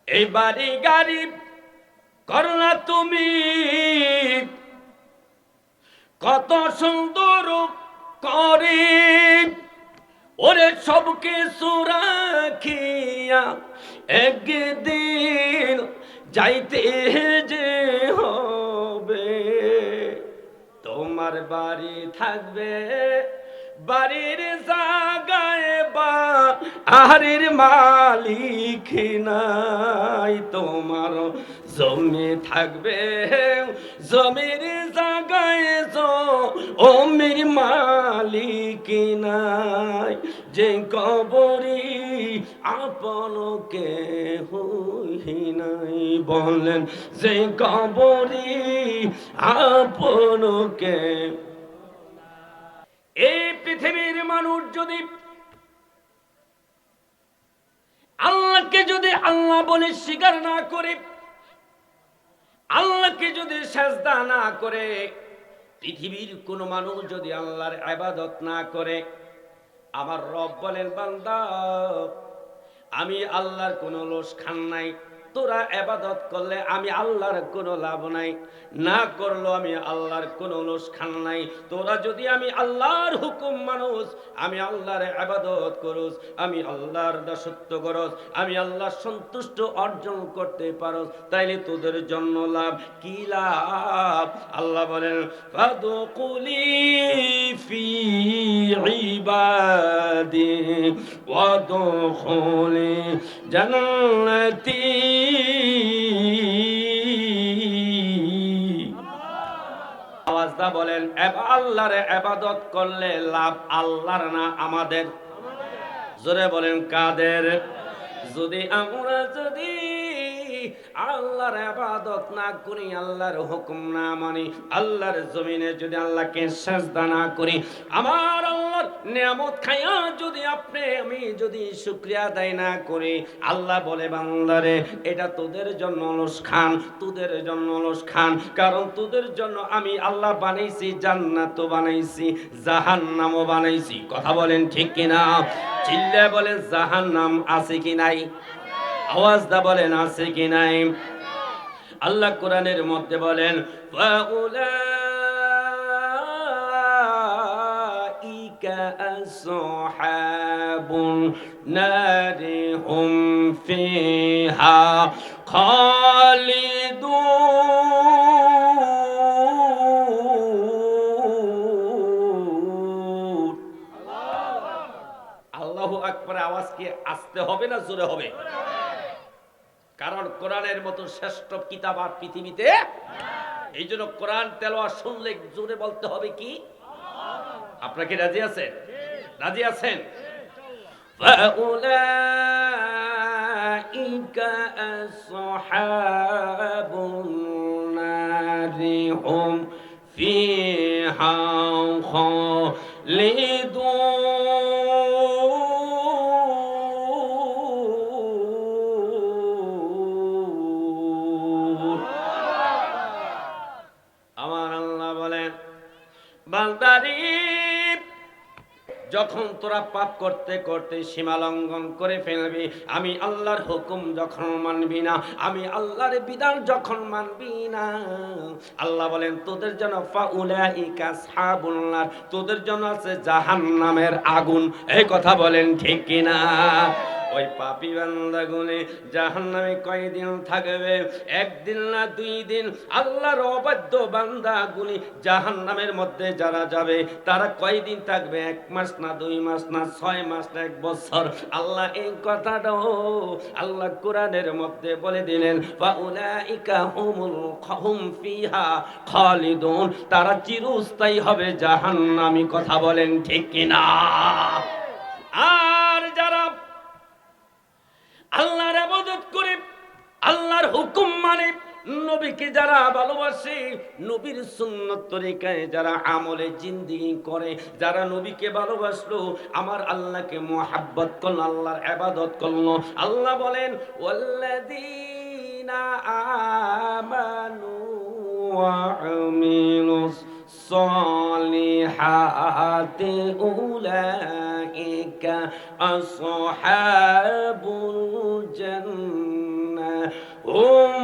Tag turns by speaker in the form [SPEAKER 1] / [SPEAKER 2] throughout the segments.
[SPEAKER 1] এই বাড়ি গাড়ি করলা তুমি কত সুন্দর করে, ওরে সব কিছু রাখিয়া একদিন যাইতে যে হবে। তোমার বাড়ি থাকবে বাড়ির জায়গায় বা আহারের মালিক নাই, তোমার জমি থাকবে জমির জায়গায় জমির মালিক নাই, যে কবরি আপনকে হই নাই। বলেন যে কবরি আপনকে। এই পৃথিবীর মানুষ যদি আল্লাহকে যদি আল্লাহ বলে স্বীকার না করে, আল্লাহকে যদি সিজদা না করে, পৃথিবীর কোন মানুষ যদি আল্লাহর ইবাদত না করে, আমার রব বলেন বান্দা আমি আল্লাহর কোনো লোসখান নাই, তোরা ইবাদত করলে আমি আল্লাহর কোনো লাভ নাই, না করলো আমি আল্লাহর কোনো লোসখান নাই। তোরা যদি আমি আল্লাহর হুকুম মানুষ, আমি আল্লাহর ইবাদত করস, আমি আল্লাহর দাসত্ব করস, আমি আল্লাহর সন্তুষ্ট অর্জন করতে পারস, তাইলে তোদের জন্য লাভ। কি লাভ? আল্লাহ বলেন ফাদকুলি ফি ইবাদি ওয়াদখুলি জান্নাতি। আওয়াজটা বলেন আল্লাহর ইবাদত করলে লাভ আল্লাহর না আমাদের? জোরে বলেন কাদের? যদি আমরা যদি আল্লাহর ইবাদত না করি, আল্লাহর হুকুম না মানি, আল্লাহর জমিনে যদি আল্লাহকে সিজদা না করি, আমার আল্লাহর নিয়ামত খায়া যদি আপনি আমি যদি শুকরিয়া আদায় না করি, আল্লাহ বলে বান্দারে এটা তোদের জন্য লোসখান, তোদের জন্য লোসখান। কারণ তোদের জন্য আমি আল্লাহ বানাইছি জান্নাতও বানাইছি জাহান্নামও বানাইছি। কথা বলেন ঠিক কিনা? চিল্লায় বলেন জাহান্নাম আছে কি নাই? আওয়াজ দা বলেন আছে কি নাই? আল্লাহ কোরআনের মধ্যে বলেন ফাউলাইকা আসহাবুন নারি হুম ফিহা খালিদুন। আল্লাহু আকবার। আওয়াজ কি আসতে হবে না জোরে হবে? কারণ কোরআনের মতো শ্রেষ্ঠ কিতাব আর পৃথিবীতে। এই জন্য কোরআন তেলাওয়াত শুনলে জোরে বলতে হবে কি? আপনারা কি রাজি আছেন? রাজি আছেন? ফাউলাইকা আসহাবুন নারি হুম ফিহা খালিদুন। বান্দারি যখন তোরা পাপ করতে করতে সীমা লঙ্ঘন করে ফেলবি, আমি আল্লাহর হুকুম যখন মানবি না, আমি আল্লাহর বিধান যখন মানবি না, আল্লাহ বলেন তোদের জন্য ফাউলাইকা আসহাবুন নার, তোদের জন্য আছে জাহান্নামের আগুন। এই কথা বলেন ঠিক কিনা? ওই পাপী বান্দাগুলি জাহান্নামে কয়দিন থাকবে? একদিন না 2 দিন। আল্লাহর অবাধ্য বান্দাগুলি জাহান্নামের মধ্যে যারা যাবে তারা কয়দিন থাকবে? 1 মাস না 2 মাস না 6 মাস না 1 বছর। আল্লাহ এই কথাটাও আল্লাহ কোরআনের মধ্যে বলে দিলেন ফাউলাইকা হুম ফিহা খালিদুন, তারা চিরস্থায়ী হবে জাহান্নামী। কথা বলেন ঠিক কিনা? আর যারা আল্লাহর ইবাদত করে, আল্লাহর হুকুম মানে, নবীকে যারা ভালোবাসে, নবীর সুন্নত তরিকায় যারা আমলে জিন্দেগি করে, যারা নবীকে ভালোবাসলো, আমার আল্লাহকে মুহাব্বত করলো, আল্লাহর ইবাদত করলো, আল্লাহ বলেন ওয়াল্লাযীনা আমানু ওয়া আমিলুস সলিহাতি উলাইকা আসহাবুল জান্নাহ হুম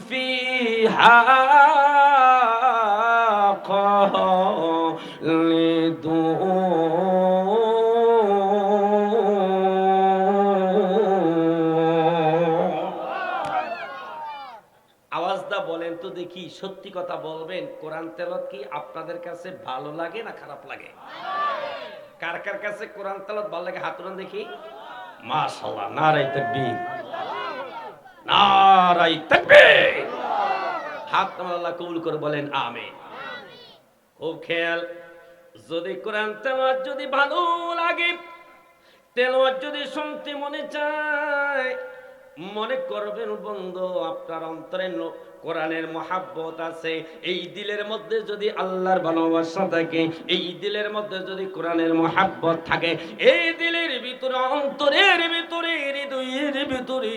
[SPEAKER 1] ফিহা আওয়াজটা বলেন তো দেখি, সত্যি কথা বলবেন, কোরআন তেলাওয়াত কি আপনাদের কাছে ভালো লাগে না খারাপ লাগে? কার কার কাছে কোরআন তেলাওয়াত ভালো লাগে হাত তুলেন দেখি। মাশাআল্লাহ, নারায়ে তাকবীর, নারায়ে তাকবীর। হাত আল্লাহ কবুল করে বলেন আমিন। খুব খেয়াল, যদি কোরআন তেলাওয়াত যদি ভালো লাগে, তেলাওয়াত যদি শুনতে মনে চায়, মনে করবেন বন্ধু আপনার অন্তরে কোরআনের মহাব্বত আছে, এই দিলের মধ্যে যদি আল্লাহর ভালোবাসা থাকে, এই দিলের মধ্যে যদি কোরআনের মহাব্বত থাকে, এই দিলের ভিতরে, অন্তরের ভিতরে, হৃদয়ের ভিতরে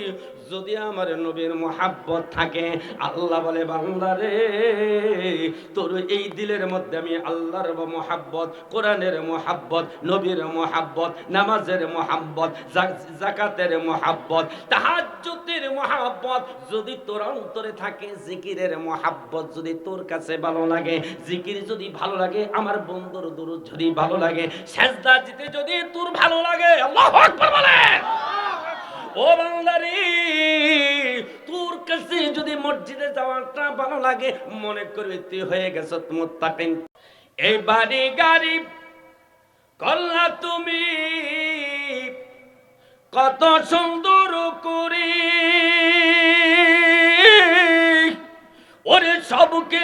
[SPEAKER 1] যদি আমার নবীর মহাব্বত থাকে, আল্লাহ বলে বান্দারে তোর এই দিলের মধ্যে আমি আল্লাহর মহাব্বত, কোরআনের মহাব্বত, নবীর মহাব্বত, নামাজের মহাব্বত, যাকাতের মহাব্বত, তাহাজ্জুদের মহাব্বত যদি তোর অন্তরে থাকে, জিকিরের মহাব্বত যদি তোর কাছে ভালো লাগে, জিকির যদি ভালো লাগে, আমার বন্ধুর দুরূদ যদি ভালো লাগে, সেজদা দিতে যদি তোর ভালো লাগে, আল্লাহু আকবার বলে। ও বান্দারে, তোর কাছে যদি মসজিদে যাওয়াটা ভালো লাগে, মনে করবি তুই হয়ে গেছ মুত্তাকিন। এই বাড়ি গাড়ি করলা তুমি কত সুন্দর করে, ওরে সবকে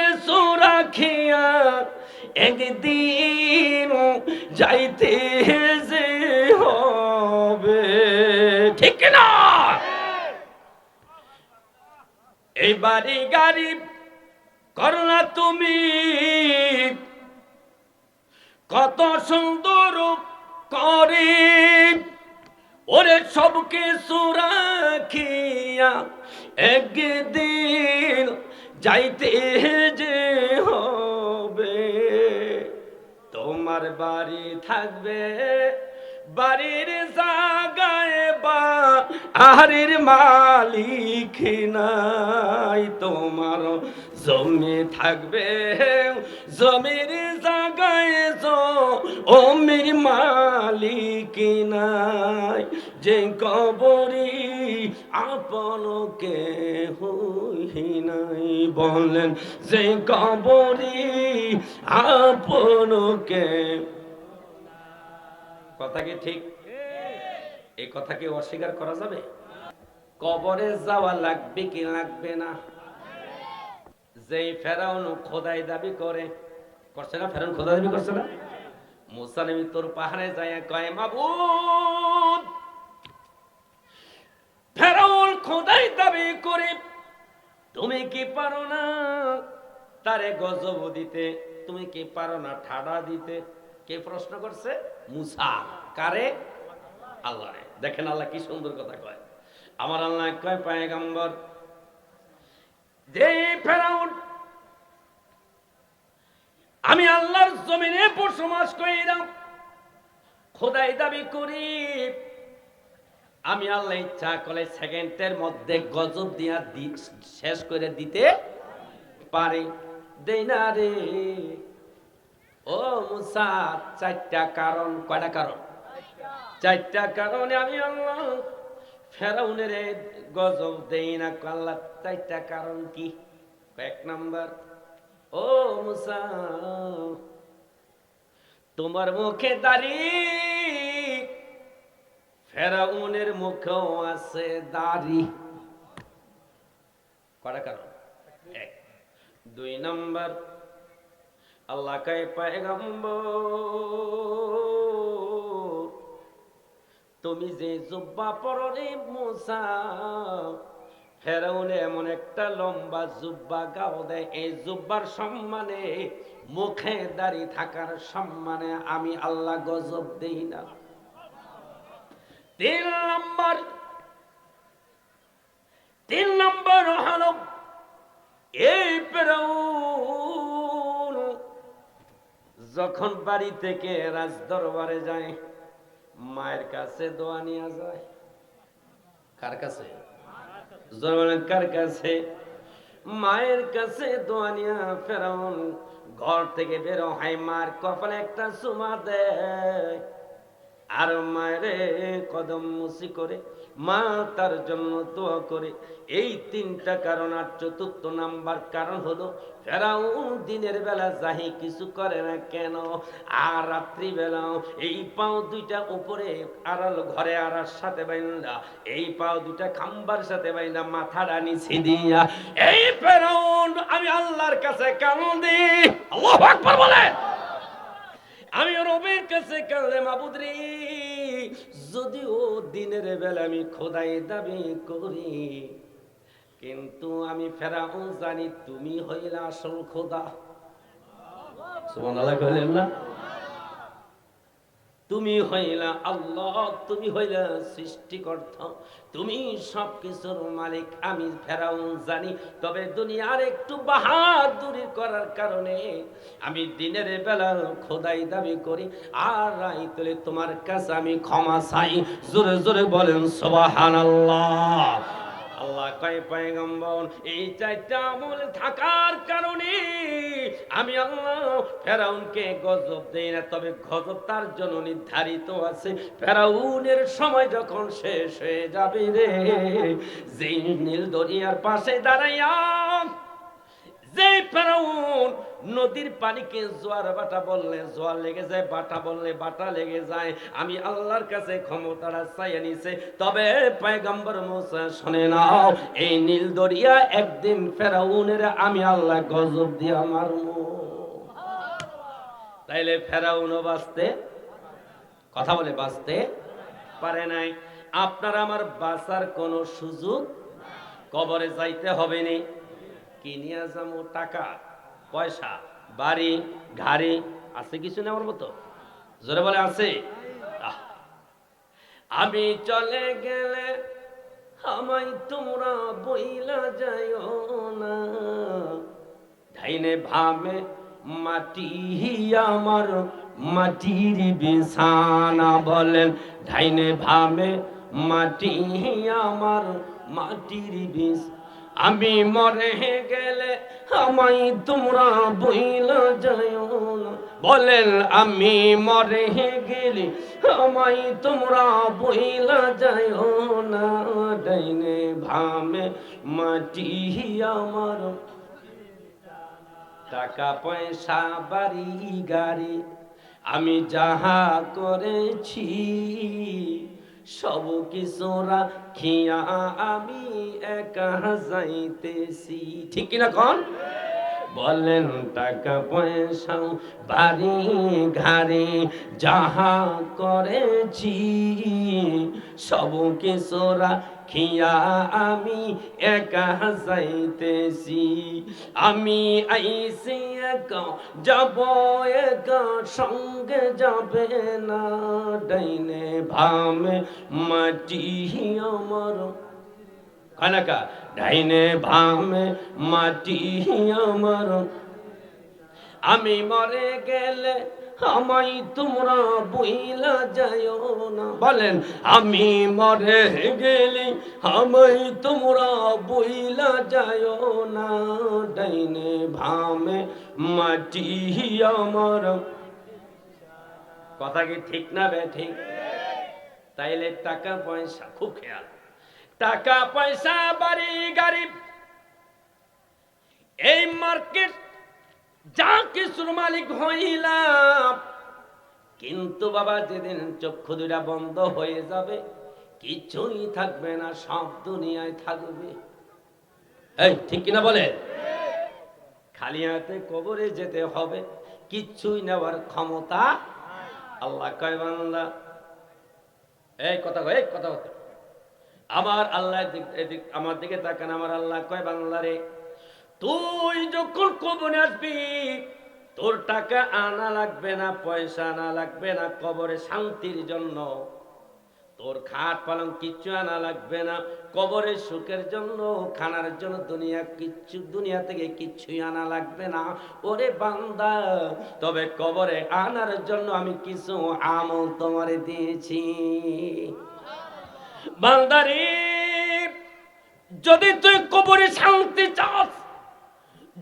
[SPEAKER 1] রাখিয়া একদিন যাইতে যে হবে, ঠিক না? এই বাড়ি গাড়ি করলা তুমি কত সুন্দর করে, ওরে সবকে রাখিয়া একদিন যাইতে যে হবে। তোমার বাড়ি থাকবে বাড়ির জায়গায় বা আহারের মালিক নাই, তোমার জমি থাকবে জমির জায়গায় জমির মালিক নাই, যে কবরি আপন কেহ নাই, বলেন যে কবরি আপন কে। কথা কি ঠিক? এই কথা কি অস্বীকার করা যাবে? কবরে যাওয়া লাগবে কি লাগবে না? যে ফেরাউন খোদাই দাবি করছে না, ফেরাউন খোদাই দাবি করছে না, মুসা নবী তোর পাহাড়ে যায় কয় মাবুদ, ফেরাউন খোদাই দাবি করে, তুমি কি পারো না তারে গজব দিতে? তুমি কি পারো না ঠাডা দিতে? কে প্রশ্ন করছে? মুসা। কারে? আল্লাহ। দেখেন আল্লাহ কি সুন্দর কথা কয়। আমার আল্লাহ কয় পয়গম্বর, যে ফেরাউন আমি আল্লাহর জমিনে বসবাস কইরাম, খোদাই দাবি করি, আমি আল্লাহ ইচ্ছা করলে সেকেন্ডের মধ্যে গজব দিয়া শেষ করে দিতে পারি, দেই না রে। ও মুসা, চারটা কারণ। কয়টা কারণ? চারটা কারণে আমি আল্লাহ ফেরাউনের গজব দেই না। আল্লাহ চারটা কারণ কি? এক নাম্বার, ও মুসা তোমার মুখে দাড়ি, ফেরাউনের মুখেও আছে দাড়ি। কয়টা কারণ? এক। দুই নাম্বার, আল্লাহ কয় পয়গম্বর তুমি যে জুব্বা পরো রে মুসা, ফেরাউনে এমন একটা লম্বা জুব্বা গাও দেয়, এই জুব্বার সম্মানে, মুখে দাড়ি থাকার সম্মানে আমি আল্লাহ গজব দেই না। তিন নম্বর হলো এই ফেরাউন যখন বাড়ি থেকে রাজদরবারে যায়, মায়ের কাছে দোয়া নিয়ে যায়। কার কাছে? জোরে বলেন কার কাছে? মায়ের কাছে দোয়া নিয়া ফেরাউন ঘর থেকে বের হয়, মার কপালে একটা চুমা দেয় আর মায়েরে কদম মুসি করে মা তার জন্য দোয়া করে। এই তিনটা কারণ। আর চতুর্থ নাম্বার কারণ হলো ফেরাউন দিনের বেলা যাহি কিছু করে না কেন, আর রাত্রি বেলাও এই পাও দুইটা উপরে আড়াল ঘরে আড়ার সাথে বাইন্দা, এই পাও দুইটা খাম্বার সাথে বাইন্দা, মাথাটা নিচে দিয়া এই ফেরাউন আমি আল্লাহর কাছে কান্দি। আল্লাহু আকবার বলে। আমি রবের কাছে কাঁদে, মাবুদ রে, যদিও দিনের বেলা আমি খোদাই দাবি করি, কিন্তু আমি ফেরাউন জানি তুমি হইলা আসল খোদা। সুবহানাল্লাহ কইলেন না? তুমি হইলা আল্লাহ, তুমি হইলা সৃষ্টিকর্তা, তুমি সবকিছুর মালিক। আমি ফেরাউন জানি, তবে দুনিয়ার একটু বাহাদুরি করার কারণে আমি দিনের বেলা খোদাই দাবি করি, আর রাইতলে তোমার কাছে আমি ক্ষমা চাই। জোরে জোরে বলেন সুবহানাল্লাহ। আল্লাহ কয় পয়গম্বর এই চারটা আমল থাকার কারণে আমি আল্লাহ ফেরাউনকে গজব দেই না, তবে গজব তার জন্য নির্ধারিত আছে। ফেরাউনের সময় যখন শেষ হয়ে যাবে রে, যেই নীল দরিয়ার পাশে দাঁড়াইয়া যে ফেরাউন নদীর পানিকে জোয়ার বাটা বললে জোয়ার লেগে যায়, বাটা বললে বাটা লেগে যায়, আমি আল্লাহর কাছে ক্ষমতাটা চাইয়া নিছে। তবে পয়গম্বর মুসা শুনে নাও, এই নীল দরিয়া একদিন ফেরাউনের আমি আল্লাহ গজব দিয়া মারবো। তাইলে ফেরাউনও বাঁচতে, কথা বলে বাঁচতে পারে নাই। আপনার আমার বাঁচার কোনো সুযোগ, কবরে যাইতে হবে নি। কি নিয়ে যাবো? টাকা পয়সা, বাড়ি গাড়ি আছে কিছু নেওয়ার মতো? জোরে বলে আছে? আমি চলে গেলে আমায় তোমরা বইলা যাইও না, ডাইনে ভামে মাটি আমার মাটির বিছানা। বলেন ডাইনে ভামে মাটি আমার মাটির বিছানা। আমি মরে গেলে আমায় তোমরা বইলা যাইও না। বলেন আমি মরে গেলে আমায় তোমরা বইলা যাইও না, ডাইনে ভামে মাটি আমার। টাকা পয়সা বাড়ি গাড়ি আমি যাহা করেছি, সব কিছু রাখিয়া আমি একা যাইতেছি। ঠিক কিনা কোন? বলেন টাকা পয়সা বাড়ি গাড়ি যাহা করেছি, সব কিছু রাখিয়া আমি একা যাইতেছি। আমি আইছি একা, যাব একা, সঙ্গে যাবে না, ডাইনে ভামে মাটি আমার। কানাকা ডাইনে ভামে মাটি আমার। আমি মরে গেলে আমায় তোমরা বইলা যাইও না। বলেন আমি মরে গেলে আমায় তোমরা বইলা যাইও না, ডাইনে ভামে মাটি আমার। কথা কি ঠিক না বে ঠিক? তাইলে টাকা পয়সা খুব খেয়াল, টাকা পয়সা বাড়ি গাড়ি এই মার্কেট যা কিছুর মালিক হইলাম, কিন্তু বাবা যেদিন চক্ষু দুটা বন্ধ হয়ে যাবে কিছুই থাকবে না, সব দুনিয়ায় থাকবে। এই ঠিক কিনা বলে? খালি হাতে কবরে যেতে হবে, কিচ্ছুই নেওয়ার ক্ষমতা। আল্লাহ কয় বান্দা, এই কথা কয়, এই কথা কথা আমার আল্লাহ আমার দিকে তাকান। আমার আল্লাহ কয় বান্দা রে, তুই যখন কবরে আসবি তোর টাকা আনা লাগবে না, পয়সা আনা লাগবে না, কবরে শান্তির জন্য তোর খাট পালং কিচ্ছু আনা লাগবে না, কবরে সুখের জন্য খানার জন্য দুনিয়া থেকে কিচ্ছুই আনা লাগবে না। ওরে বান্দা, তবে কবরে আনার জন্য আমি কিছু আমল তোমারে দিয়েছি। বান্দারে যদি তুই কবরে শান্তি চাস,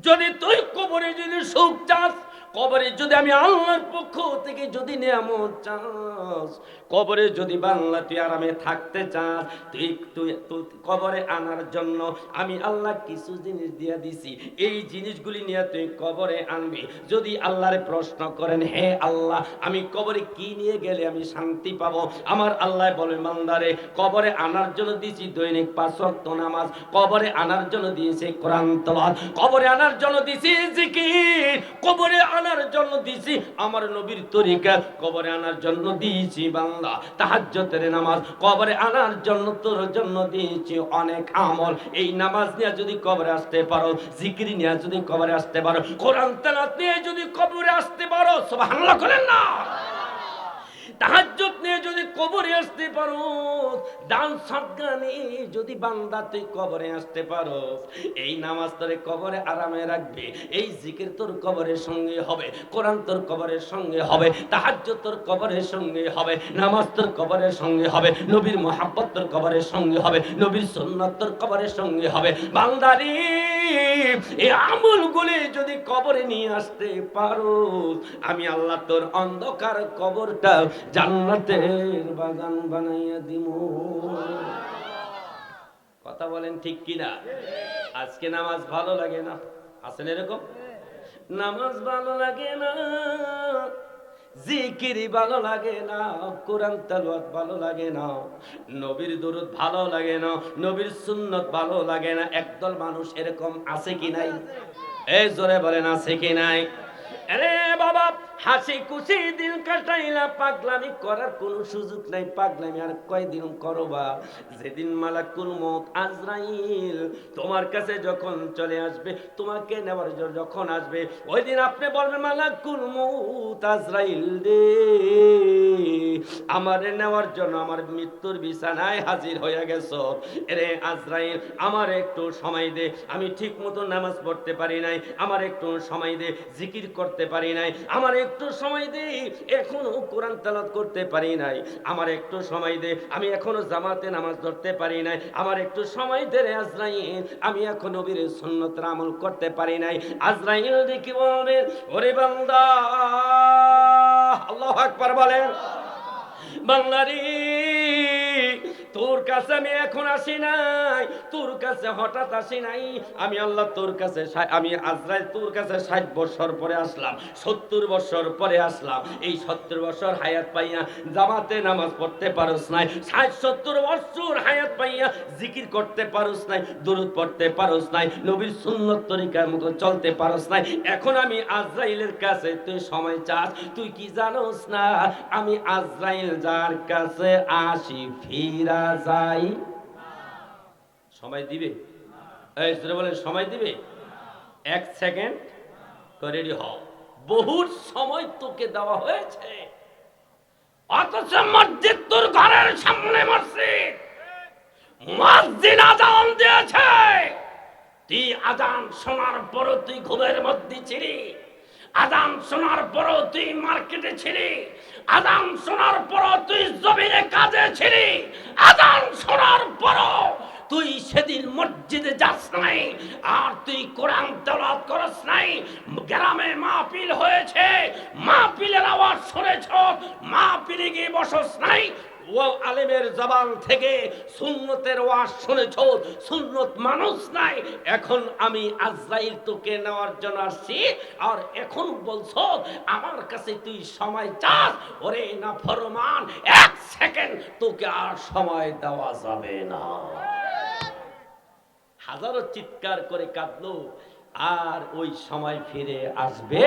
[SPEAKER 1] যদি তুই কবরে যদি সুখ চাস, কবরে যদি আমি আল্লাহর পক্ষ থেকে যদি নিয়ামত চাস, কবরে যদি বাংলা তুই আরামে থাকতে চাস, তুই তুই তুই কবরে আনার জন্য আমি আল্লাহ কিছু জিনিস দিয়ে দিছি, এই জিনিসগুলি নিয়ে তুই কবরে আনবি। যদি আল্লাহরে প্রশ্ন করেন, হে আল্লাহ আমি কবরে কি নিয়ে গেলে আমি শান্তি পাবো, আমার আল্লাহ বলে, বান্দারে কবরে আনার জন্য দিয়েছি দৈনিক 5 ওয়াক্ত নামাজ, কবরে আনার জন্য দিয়েছি কোরআন তেলাওয়াত, কবরে আনার জন্য দিয়েছি জিকির, কবরে আনার জন্য দিয়েছি আমার নবীর তরিকা, কবরে আনার জন্য দিয়েছি বাংলা তাহাজ্জুদের নামাজ, কবরে আনার জন্য তোর জন্য দিয়েছি অনেক আমল। এই নামাজ নিয়ে যদি কবরে আসতে পারো, জিকির নিয়ে যদি কবরে আসতে পারো, কোরআন তেলাওয়াত নিয়ে যদি কবরে আসতে পারো, সুবহানাল্লাহ করেন না, তাহাজ্জুদ নিয়ে যদি কবরে আসতে পারো, দান সাদকা নিয়ে যদি বান্দা তুই কবরে আসতে পারো, এই নামাজ তোর কবরে আরামে রাখবে, এই জিকির তোর কবরের সঙ্গে হবে, কোরআন তোর কবরের সঙ্গে হবে, তাহাজ্জুদ তোর কবরের সঙ্গে হবে, নামাজ তোর কবরের সঙ্গে হবে, নবীর মুহাব্বত তোর কবরের সঙ্গে হবে, নবীর সুন্নাত তোর কবরের সঙ্গে হবে। বান্দারে এই আমলগুলি যদি কবরে নিয়ে আসতে পারো, আমি আল্লাহ তোর অন্ধকার কবরটা জান্নাতের বাগান বানাইয়া দিমু। কথা বলেন ঠিক কিনা? আজকে নামাজ ভালো লাগে না? আছেন এরকম? নামাজ ভালো লাগে না, জিকির ভালো লাগে না, কোরআন তেলাওয়াত ভালো লাগে না, নবীর দরুদ ভালো লাগে না, নবীর সুন্নাত ভালো লাগে না। একদল মানুষ এরকম আছে কি নাই? এই জোরে বলেন আছে কি নাই? আরে বাবা, হাসি খুশি দিন কাটাইলা, পাগলামি করার কোনো সুযোগ নাই। পাগলামি আর কয়দিন করবা? যেদিন মালাকুল মউত আজরাইল তোমার কাছে যখন চলে আসবে, তোমাকে নেওয়ার জন্য যখন আসবে, ওই দিন আপনি বলবেন, মালাকুল মউত আজরাইল রে, আমারে নেওয়ার জন্য আমার মৃত্যুর বিছানায় হাজির হয়ে গেছো। রে আজরাইল, আমার একটু সময় দে, আমি ঠিক মতো নামাজ পড়তে পারি নাই, আমার একটু সময় দে, জিকির করতে পারি নাই, আমার একটু সময় দে, এখনো কোরআন তেলাওয়াত করতে পারি নাই, আমার একটু সময় দে, আমি এখনো জামাতে নামাজ ধরতে পারি নাই, আমার একটু সময় দে রে আজরাইল, আমি এখনো নবীর সুন্নতের আমল করতে পারি নাই। আজরাইল দেখি বলবে, ওরে বান্দা, আল্লাহু আকবার বলেন, বাংলারি তোর কাছে আমি এখন আসি নাই, তোর কাছে হঠাৎ আসি নাই, আমি আল্লাহ তোর কাছে, আমি আজরাইল তোর কাছে 60 বছর পরে আসলাম, 70 বছর পরে আসলাম। এই 70 বছর হায়াত পাইয়া জামাতে নামাজ পড়তে পারোস নাই, 60-70 বছর হায়াত পাইয়া জিকির করতে পারোস নাই, দরুদ পড়তে পারোস নাই, নবীর সুন্নত তরিকার মতো চলতে পারোস নাই। এখন আমি আজরাইলের কাছে তুই সময় চাস, তুই কি জানোস না আমি আজরাইল যার কাছে আসি ফিরা যাই? সময় দিবে? এই বলে সময় দিবে? 1 সেকেন্ড তো রেডি হও। বহুত সময় তোকে দেওয়া হয়েছে, অথচ মসজিদ তোর ঘরের সামনে মসজিদ, মসজিদ আজান দিয়েছে, তুই আজান শোনার পর তুই ঘুমের মধ্যে ছিলি, আজান শোনার পর তুই মার্কেটে ছিলি, আজান শোনার পর তুই জমিনে কাজে ছিলি, আজান শোনার পর তুই সেদিন মসজিদে যাস নাই, আর তুই কোরআন তেলাওয়াত করস নাই। গ্রামে মাহফিল হয়েছে, মাহফিলের আওয়াজ শুনেছ, মাহফিলে গিয়ে বসস নাই, ও আলেমের জবান থেকে সুন্নতের ওয়াজ শুনেছ, সুন্নত মানুষ নাই। এখন আমি আজরাইল তোকে নেওয়ার জন্য আসছি, আর এখন বলছো আমার কাছে তুই সময় চাস। ওরে না ফরমান, 1 সেকেন্ড তোকে আর সময় দেওয়া যাবে না। হাজারো চিৎকার করে কাঁদলো, আর ওই সময় ফিরে আসবে